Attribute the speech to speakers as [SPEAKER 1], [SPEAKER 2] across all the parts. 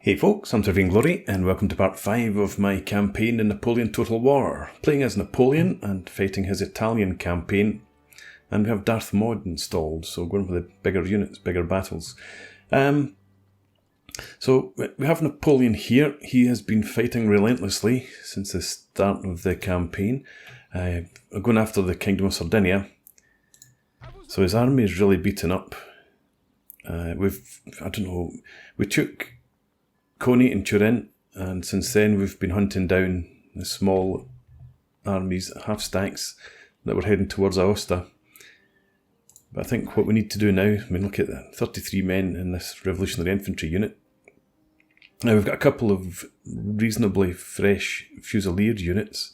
[SPEAKER 1] Hey folks, I'm Sir Glory, and welcome to part 5 of my campaign in Napoleon Total War. Playing as Napoleon and fighting his Italian campaign. And we have Darthmod installed, so going for the bigger units, bigger battles. So we have Napoleon here. He has been fighting relentlessly since the start of the campaign. Going after the Kingdom of Sardinia. So his army is really beaten up. We took Coney and Turin, and since then we've been hunting down the small armies, half stacks, that were heading towards ASUSTeK. But I think what we need to do now, look at that, 33 men in this revolutionary infantry unit. Now we've got a couple of reasonably fresh Fusilier units,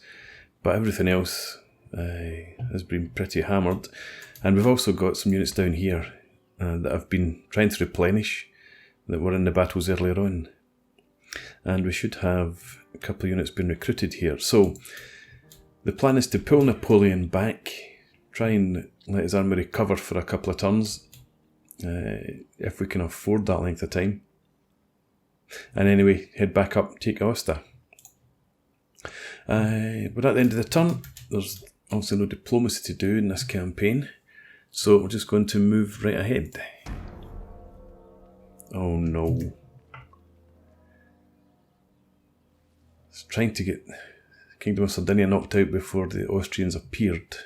[SPEAKER 1] but everything else has been pretty hammered. And we've also got some units down here that I've been trying to replenish, that were in the battles earlier on. And we should have a couple of units being recruited here. So the plan is to pull Napoleon back, try and let his army recover for a couple of turns, if we can afford that length of time. And anyway, head back up, take ASUSTeK. But at the end of the turn, there's also no diplomacy to do in this campaign. So we're just going to move right ahead. Oh no. Trying to get the Kingdom of Sardinia knocked out before the Austrians appeared.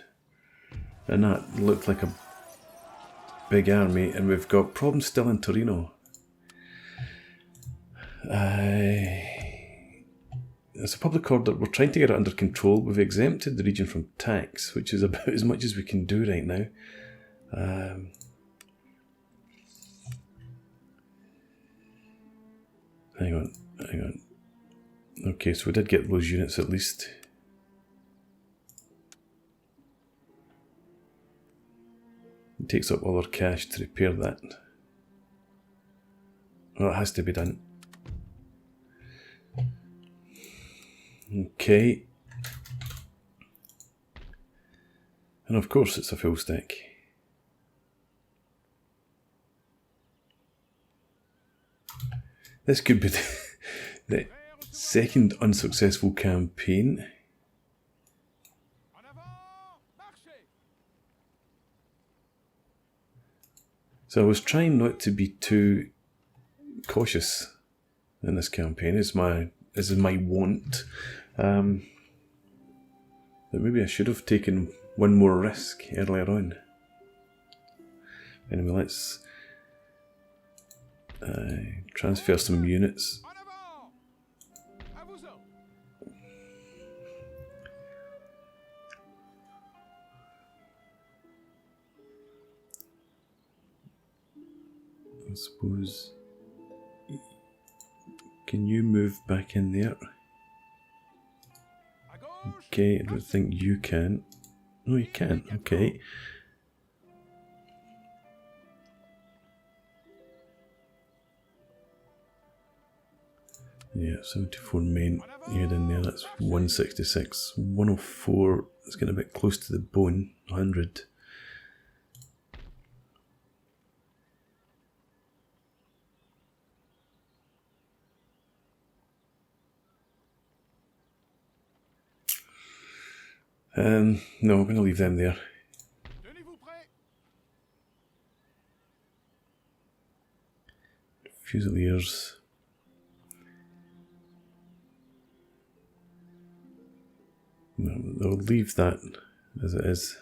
[SPEAKER 1] And that looked like a big army, and we've got problems still in Torino. It's a public order. We're trying to get it under control. We've exempted the region from tax, which is about as much as we can do right now. Hang on. Okay, so we did get those units at least. It takes up all our cash to repair that. Well, it has to be done. Okay. And of course it's a full stack. This could be the second unsuccessful campaign. So I was trying not to be too cautious in this campaign. This is my want. But maybe I should have taken one more risk earlier on. Anyway, let's transfer some units. I suppose. Can you move back in there? Okay, I don't think you can. No, you can. Okay. Yeah, 74 men ahead in there. That's 166. 104. It's getting a bit close to the bone. 100. No, I'm going to leave them there. Fusiliers. No, I'll leave that as it is.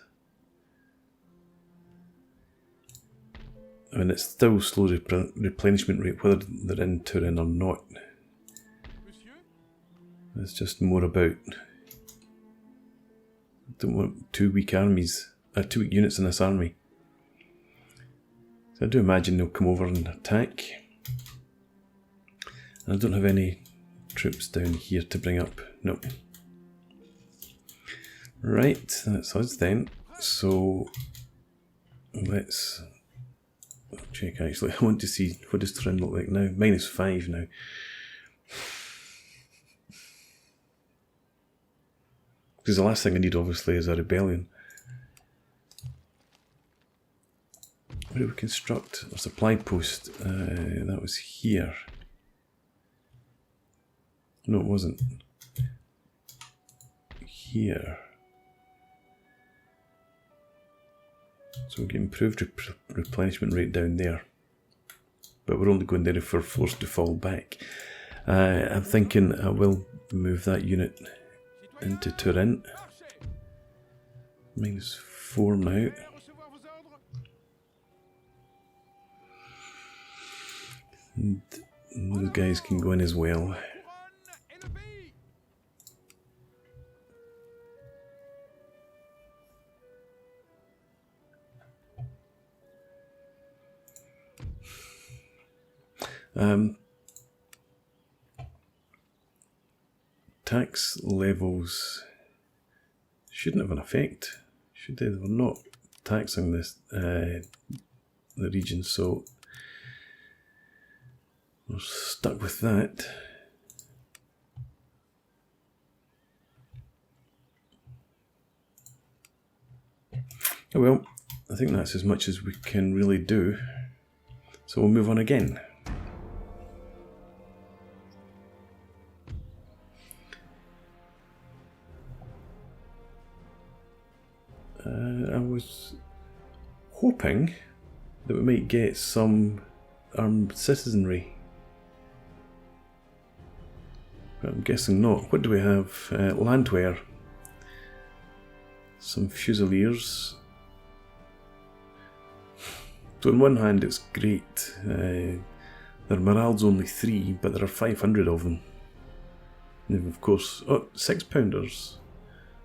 [SPEAKER 1] I mean, it's still slow replenishment rate, whether they're in Turin or not. It's just more about... don't want two weak armies, 2 weak units in this army. So I do imagine they'll come over and attack. And I don't have any troops down here to bring up. Nope. Right, that's us then. So let's check actually. I want to see what does Turin look like now. -5 now. Because the last thing I need obviously is a rebellion. Where do we construct our supply post? That was here. No, it wasn't. Here. So we get improved replenishment rate down there. But we're only going there if we're forced to fall back. I'm thinking I will move that unit into Turin. -4 now. And those guys can go in as well. Tax levels shouldn't have an effect, should they? We're not taxing this the region, so we're stuck with that. Oh well, I think that's as much as we can really do, so we'll move on again. I was hoping that we might get some armed citizenry, but I'm guessing not. What do we have? Landwehr, some fusiliers. So on one hand it's great, their morale's only 3, but there are 500 of them. And of course, 6-pounders,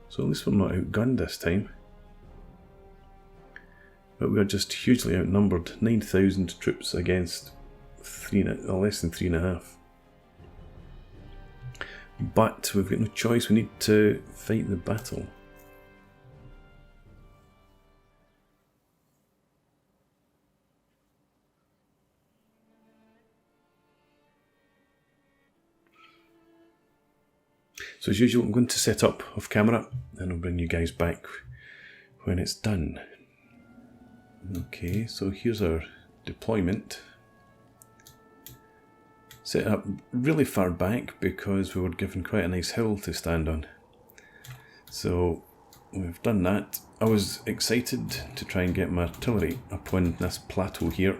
[SPEAKER 1] so at least we're not outgunned this time. But we are just hugely outnumbered. 9,000 troops against less than 3.5. But we've got no choice, we need to fight the battle. So as usual, I'm going to set up off camera and I'll bring you guys back when it's done. Okay, so here's our deployment. Set up really far back because we were given quite a nice hill to stand on. So we've done that. I was excited to try and get my artillery up on this plateau here.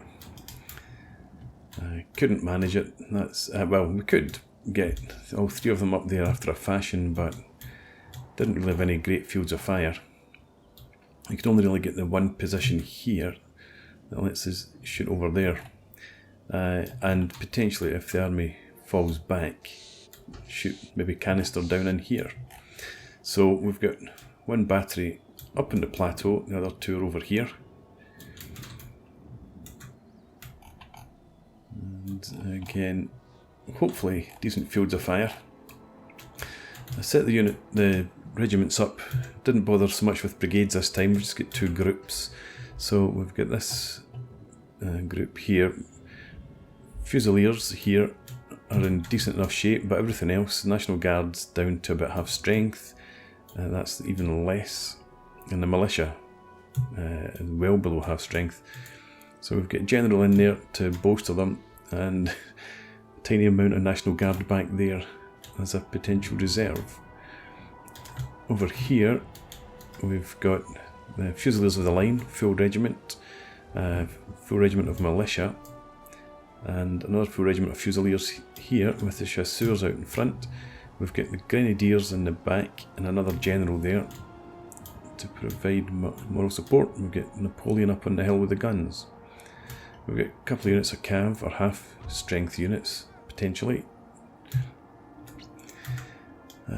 [SPEAKER 1] I couldn't manage it. That's well, we could get all 3 of them up there after a fashion, but didn't really have any great fields of fire. You could only really get the one position here that lets us shoot over there, and potentially if the army falls back, shoot maybe canister down in here. So we've got one battery up in the plateau, the other 2 are over here. And again, hopefully decent fields of fire. I set the regiments up, didn't bother so much with brigades this time, we just get 2 groups. So we've got this group here. Fusiliers here are in decent enough shape, but everything else, National Guard's down to about half strength, that's even less, and the militia is well below half strength. So we've got a general in there to bolster them, and a tiny amount of National Guard back there as a potential reserve. Over here we've got the Fusiliers of the Line, full regiment of militia, and another full regiment of Fusiliers here with the chasseurs out in front. We've got the Grenadiers in the back and another general there to provide moral support. We've got Napoleon up on the hill with the guns. We've got a couple of units of cav, or half strength units potentially.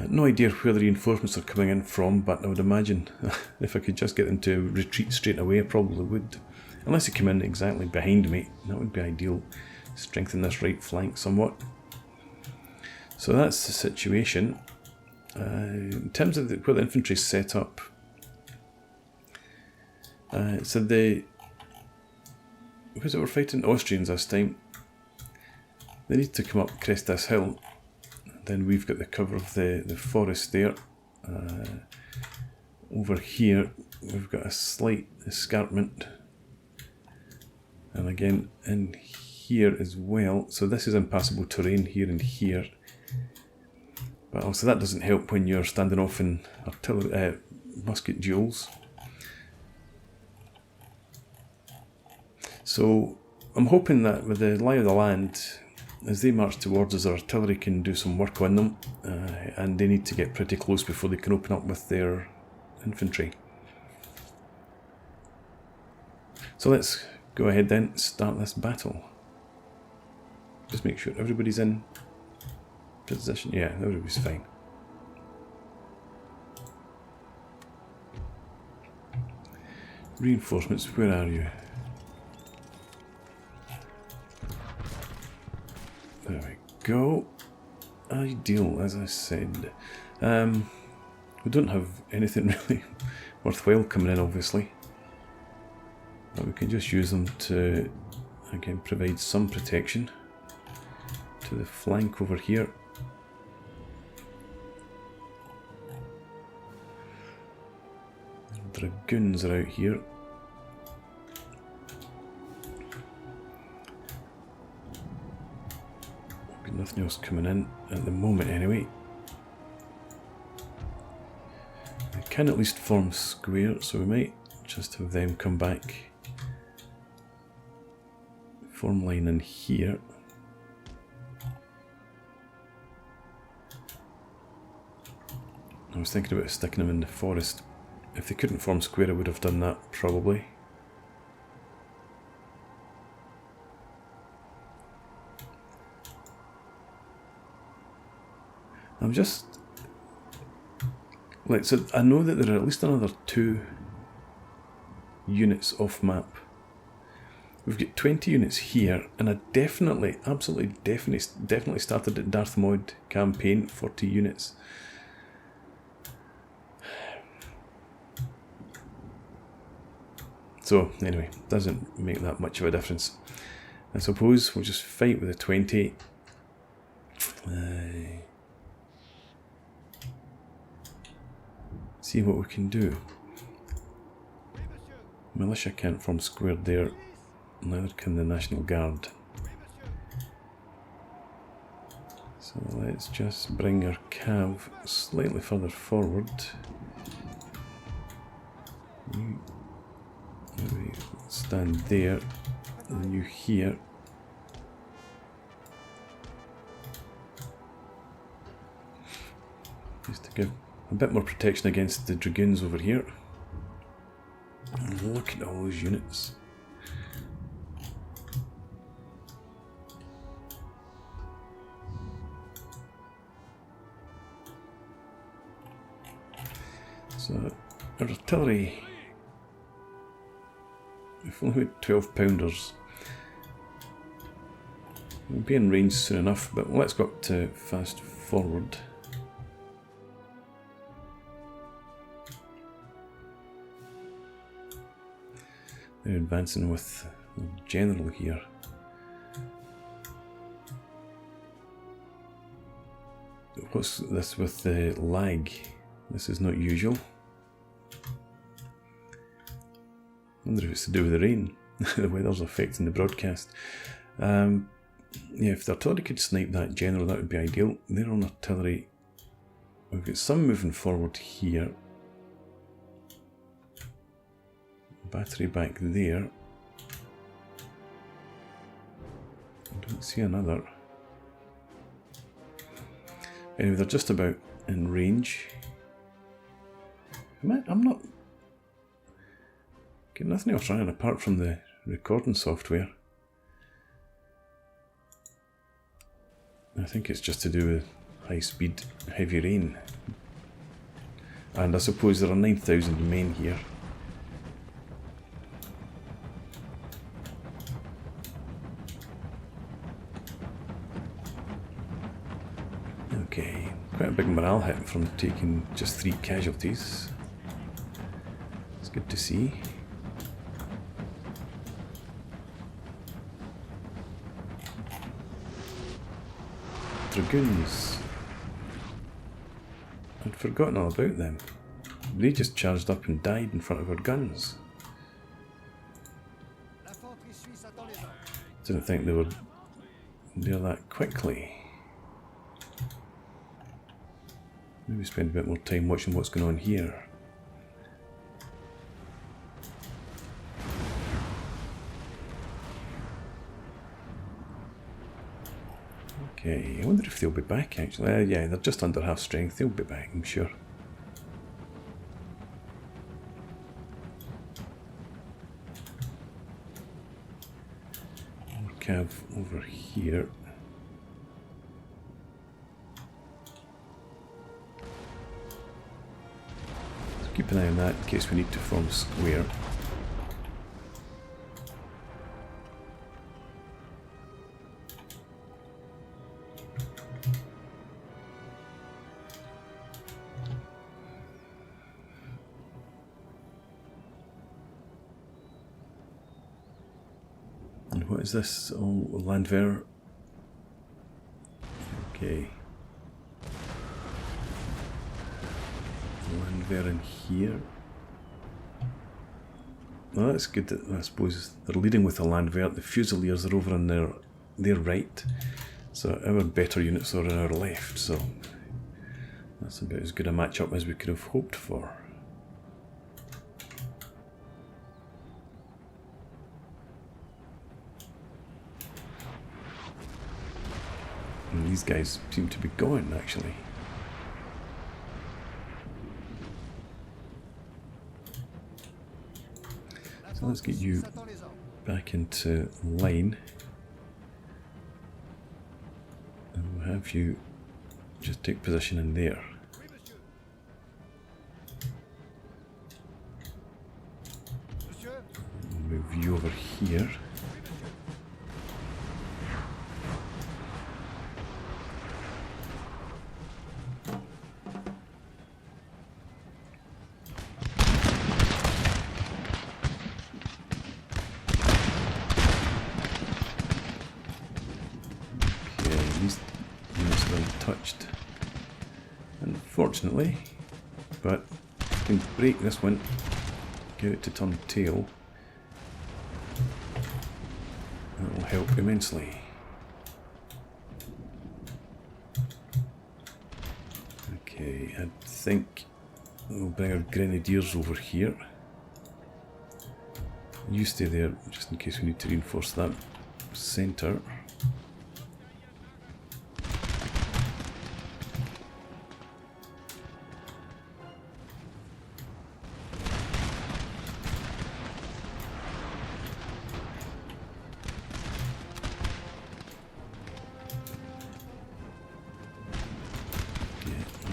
[SPEAKER 1] No idea where the reinforcements are coming in from, but I would imagine if I could just get them to retreat straight away, I probably would. Unless they come in exactly behind me, that would be ideal. Strengthen this right flank somewhat. So that's the situation. In terms of where the infantry is set up, so because we're fighting Austrians this time, they need to come up crest this hill. Then we've got the cover of the forest there. Over here we've got a slight escarpment, and again in here as well. So this is impassable terrain here and here. But also that doesn't help when you're standing off in artillery, musket duels. So I'm hoping that with the lie of the land, as they march towards us, our artillery can do some work on them, and they need to get pretty close before they can open up with their infantry. So let's go ahead then, start this battle. Just make sure everybody's in position. Yeah, everybody's fine. Reinforcements, where are you? There we go. Ideal, as I said. We don't have anything really worthwhile coming in, obviously. But we can just use them to, again, provide some protection to the flank over here. Dragoons are out here. Nothing else coming in at the moment anyway. We can at least form square, so we might just have them come back. Form line in here. I was thinking about sticking them in the forest. If they couldn't form square, I would have done that probably. I'm just like, so I know that there are at least another 2 units off map. We've got 20 units here, and I definitely, absolutely, definitely started at Darthmod campaign, 40 units. So anyway, doesn't make that much of a difference. I suppose we'll just fight with the 20. See what we can do. Militia can't form square there, neither can the National Guard. So let's just bring our cav slightly further forward. You maybe stand there, and you here. Just to give a bit more protection against the dragoons over here. And look at all those units. So our artillery, if only we had 12 pounders, we'll be in range soon enough, but let's go up to fast forward. They're advancing with the general here. What's this with the lag? This is not usual. I wonder if it's to do with the rain. The weather's affecting the broadcast. Yeah, if the artillery could snipe that general, that would be ideal. They're on artillery. We've got some moving forward here. Battery back there. I don't see another. Anyway, they're just about in range. I'm not getting nothing else running apart from the recording software. I think it's just to do with high speed, heavy rain. And I suppose there are 9,000 men here. Okay, quite a big morale hit from taking just 3 casualties. It's good to see. Dragoons. I'd forgotten all about them. They just charged up and died in front of our guns. Didn't think they were there that quickly. Maybe spend a bit more time watching what's going on here. Okay, I wonder if they'll be back actually. Yeah, they're just under half strength. They'll be back, I'm sure. Cav over here. So keep an eye on that in case we need to form a square. What is this? Oh, Landwehr. Okay. Landwehr in here. Well, that's good. I suppose they're leading with the Landwehr. The Fusiliers are over on their right. So our better units are on our left. So that's about as good a matchup as we could have hoped for. And these guys seem to be going, actually. So let's get you back into line. And we'll have you just take position in there. Move you over here. Unfortunately, but I can break this one, get it to turn tail. That will help immensely. Okay, I think we'll bring our grenadiers over here. You stay there just in case we need to reinforce that centre.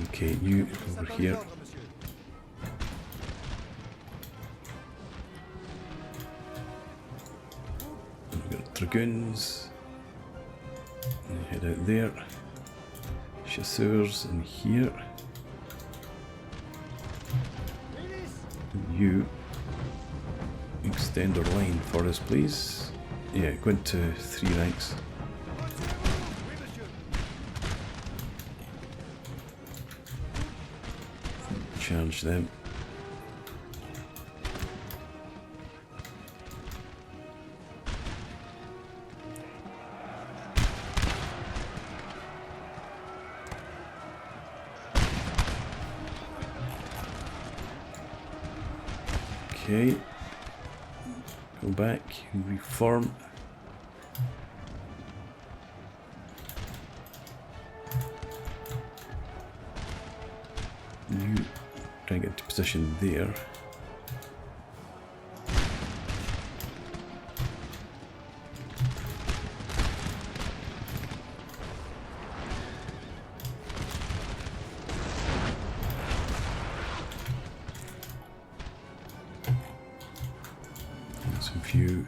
[SPEAKER 1] Okay, you over here. We've got dragoons. And head out there. Chasseurs in here. You extend our line for us, please. Yeah, go into 3 ranks. Charge them. Okay, go back, reform. You try and get into position there. So if you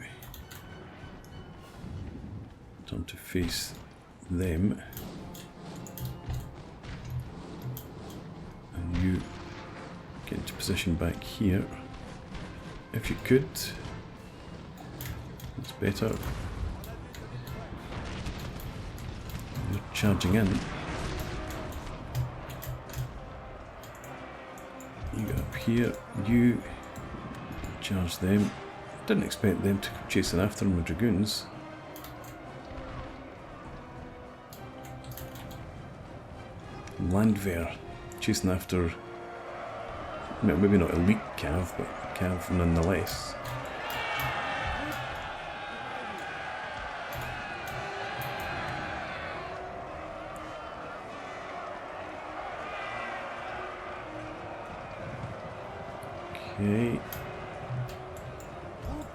[SPEAKER 1] turn to face them, and you get into position back here, if you could, that's better. You're charging in. You get up here, you charge them. Didn't expect them to come chasing after them with dragoons. Landwehr chasing after, well, maybe not elite cav, but cav nonetheless. Okay,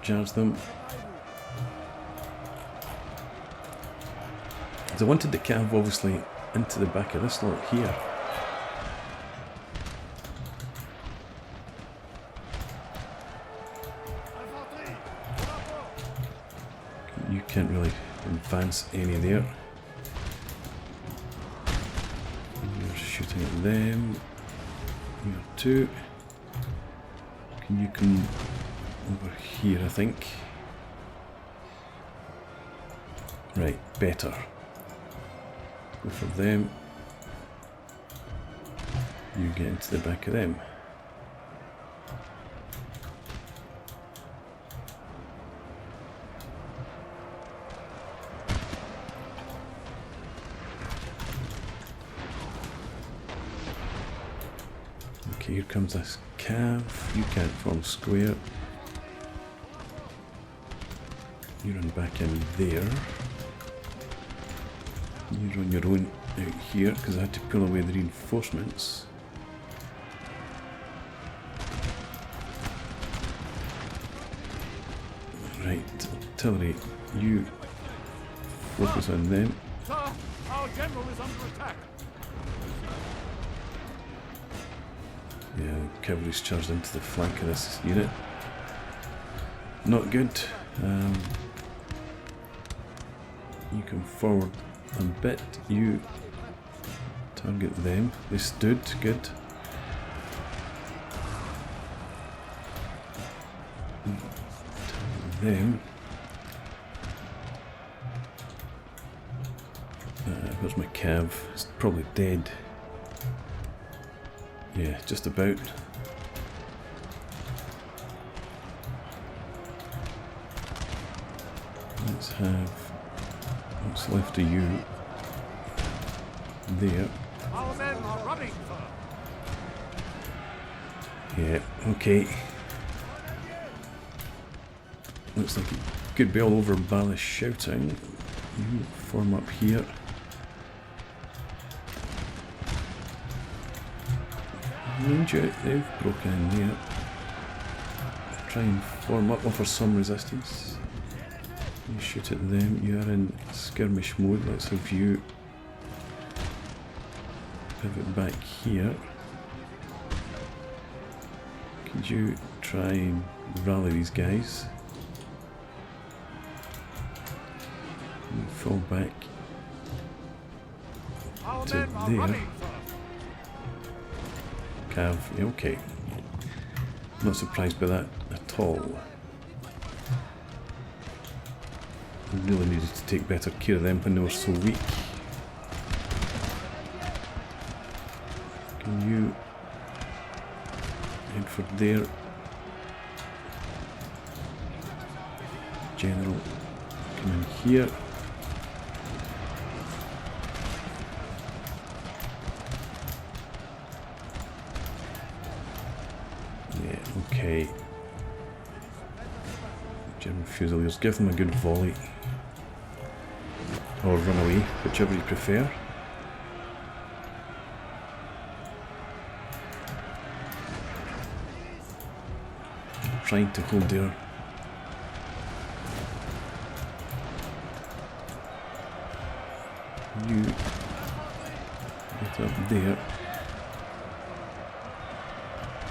[SPEAKER 1] charge them. I wanted the cav obviously into the back of this lot here. You can't really advance any there. You're shooting at them. You're two. Can you come over here, I think. Right, better. Go for them. You get into the back of them. Okay, here comes this cav. You can't form square. You run back in there. You're on your own out here because I had to pull away the reinforcements. Right, artillery, you focus on them.
[SPEAKER 2] Sir, our general is under attack.
[SPEAKER 1] Yeah, cavalry's charged into the flank of this unit. Not good. You come forward a bit, you target them. They stood, good. Target them. Where's my cav? It's probably dead. Yeah, just about. Let's have what's left of you there.
[SPEAKER 2] Our men are running, sir.
[SPEAKER 1] Yeah, okay. Looks like it could be all over Ballas shouting. You form up here. Range out, they've broken in there. Try and form up, offer some resistance. You shoot at them, you are in skirmish mode. Let's have you pivot back here. Could you try and rally these guys? And fall back
[SPEAKER 2] Our
[SPEAKER 1] to
[SPEAKER 2] men are
[SPEAKER 1] there.
[SPEAKER 2] running, sir.
[SPEAKER 1] Cav, yeah, okay. Not surprised by that at all. I really needed to take better care of them when they were so weak. Can you head for there? General, come in here. Yeah, okay. German Fusiliers, give them a good volley. Or run away, whichever you prefer. Trying to hold there. You get up there.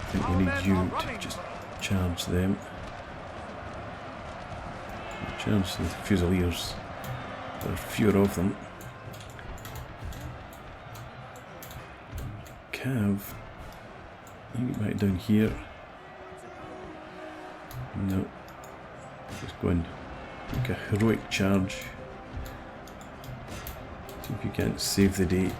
[SPEAKER 1] I think we need you to just charge them. Charge the Fusiliers. There are fewer of them. Cav, you get back down here. No. Just go and make a heroic charge. See if you can't save the day.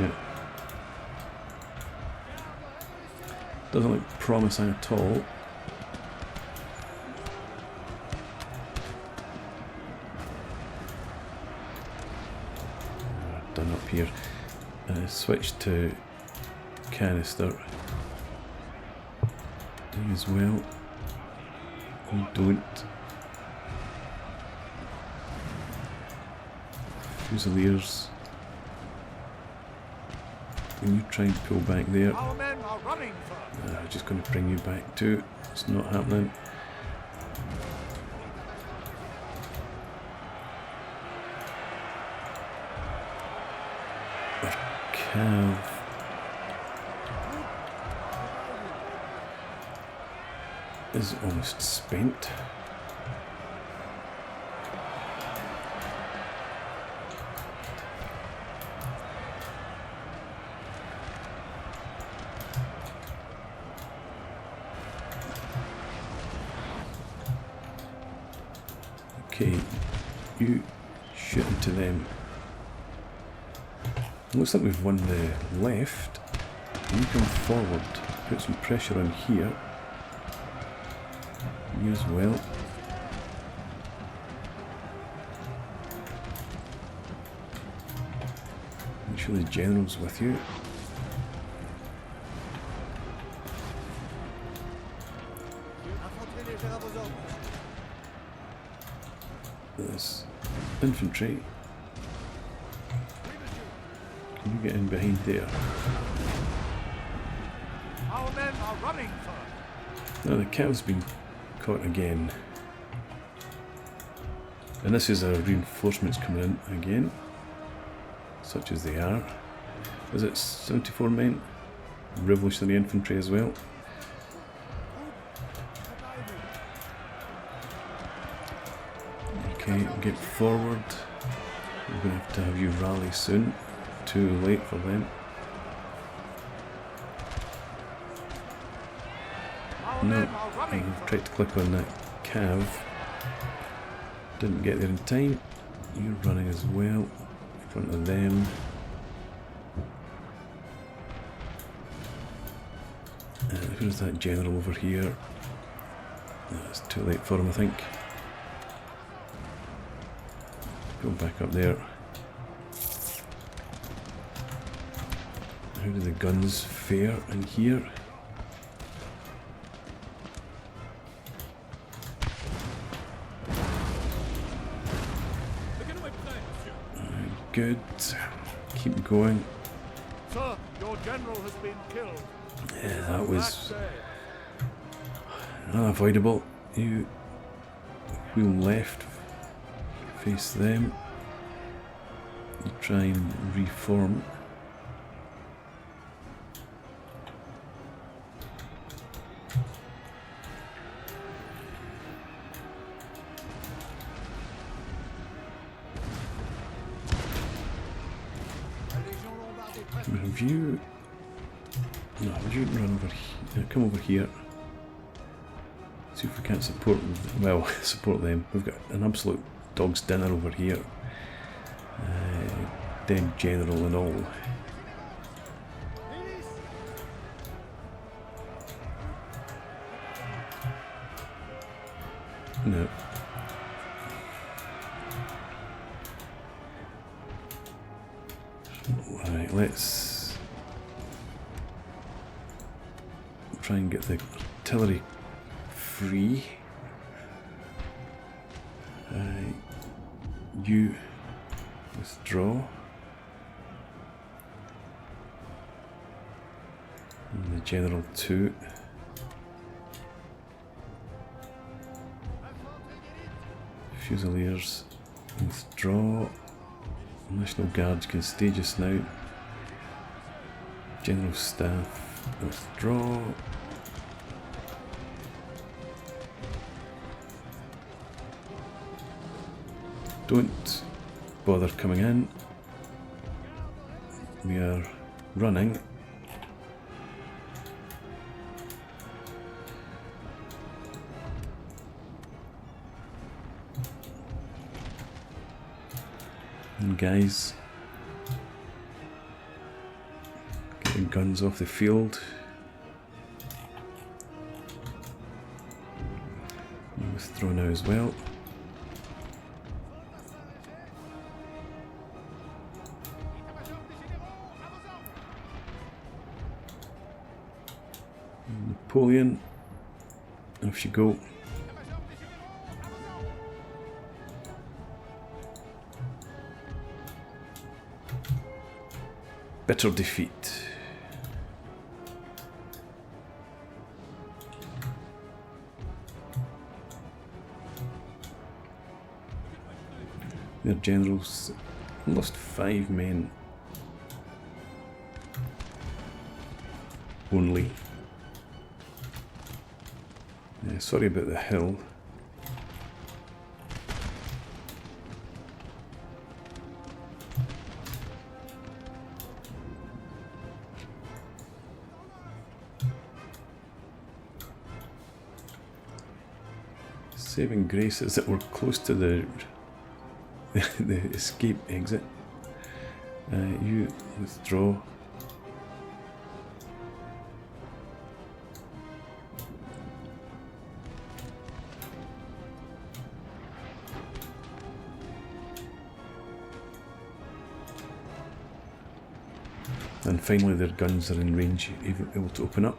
[SPEAKER 1] Yeah. Doesn't look promising at all. switch to canister. You as well. You don't. Fusiliers. When you try and pull back there,
[SPEAKER 2] Our men are running, sir.
[SPEAKER 1] I'm just going to bring you back too. It's not happening. Our cav is almost spent. Okay, you shoot into them. Looks like we've won the left. You come forward, put some pressure on here. You as well. Make sure the general's with you. This infantry. Can you get in behind there?
[SPEAKER 2] Our men are running, sir.
[SPEAKER 1] Now the cav's been caught again. And this is our reinforcements coming in again. Such as they are. Is it 74 men? Revolutionary infantry as well. Okay, get forward. We're going to have you rally soon. Too late for them. No, I've tried to click on that cav. Didn't get there in time. You're running as well. In front of them. Who's that general over here? That's too late for him, I think. Go back up there. How do the guns fare in here? Good. Keep going.
[SPEAKER 2] Sir, your general has been killed.
[SPEAKER 1] Yeah, that was unavoidable. You wheel left, face them. You try and reform. Have you... No, would you run over here? Come over here. See if we can't support them. Well, support them. We've got an absolute dog's dinner over here. Dead general and all. No. Right, let's try and get the artillery free. You withdraw. And the general too. Fusiliers withdraw. National Guards can stay just now. General Staff withdraw. Don't bother coming in. We are running. And guys, getting guns off the field. You withdraw now as well. Napoleon, off you go. Bitter defeat. Their generals lost 5 men only. Sorry about the hill. Saving grace is that we're close to the the escape exit. You withdraw. And finally their guns are in range, able to open up.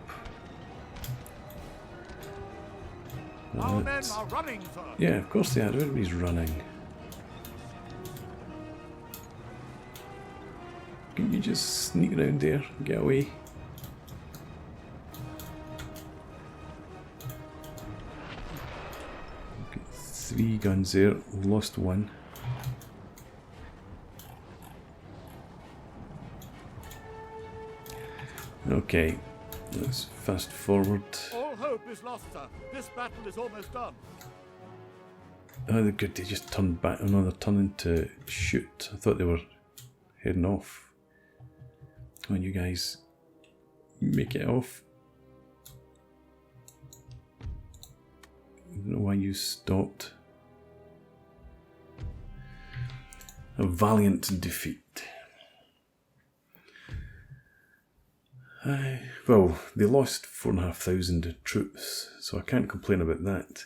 [SPEAKER 2] Our men are running, sir.
[SPEAKER 1] Yeah, of course they are. Everybody's running. Can you just sneak around there and get away? Okay, 3 guns there, lost 1. Okay, let's fast forward.
[SPEAKER 2] All hope is lost, sir. This battle is almost done.
[SPEAKER 1] Oh, they're good. They just turned back. Oh no, they're turning to shoot. I thought they were heading off. Come on, you guys. Make it off. I don't know why you stopped. A valiant defeat. Well, they lost 4,500 troops, so I can't complain about that.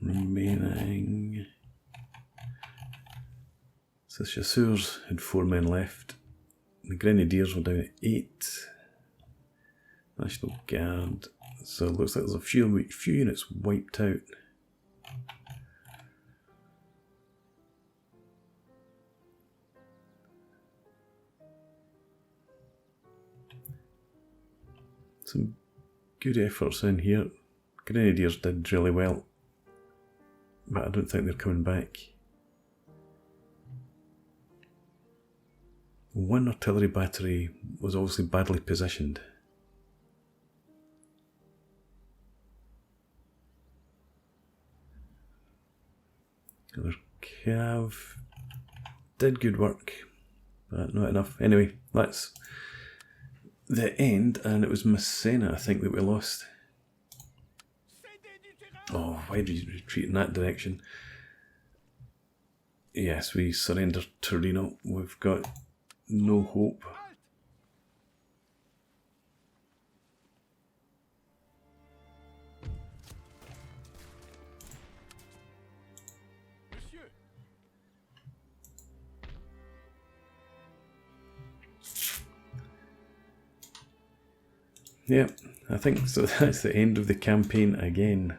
[SPEAKER 1] Remaining. So the Chasseurs had 4 men left. The Grenadiers were down at 8. National Guard. So it looks like there's a few units wiped out. Some good efforts in here. Grenadiers did really well, but I don't think they're coming back. 1 artillery battery was obviously badly positioned. Their cav did good work, but not enough. Anyway, that's the end, and it was Massena, I think, that we lost. Oh, why did you retreat in that direction? Yes, we surrendered Turin. We've got no hope. Yeah, I think so. That's the end of the campaign again.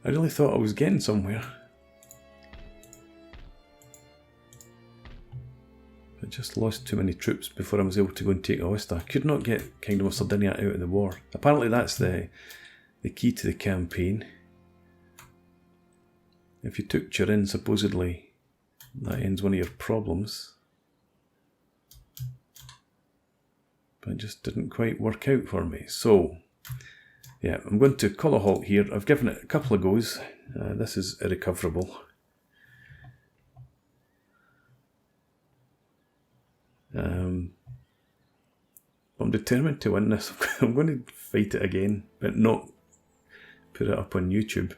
[SPEAKER 1] I really thought I was getting somewhere. I just lost too many troops before I was able to go and take Aosta. I could not get Kingdom of Sardinia out of the war. Apparently that's the key to the campaign. If you took Turin, supposedly that ends one of your problems. But it just didn't quite work out for me. So, yeah, I'm going to call a halt here. I've given it a couple of goes. This is irrecoverable. I'm determined to win this. I'm going to fight it again, but not put it up on YouTube.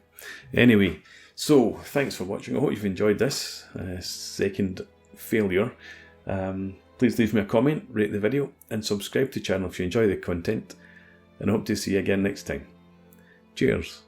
[SPEAKER 1] Anyway, so thanks for watching. I hope you've enjoyed this second failure. Please leave me a comment, rate the video, and subscribe to the channel if you enjoy the content. And I hope to see you again next time. Cheers.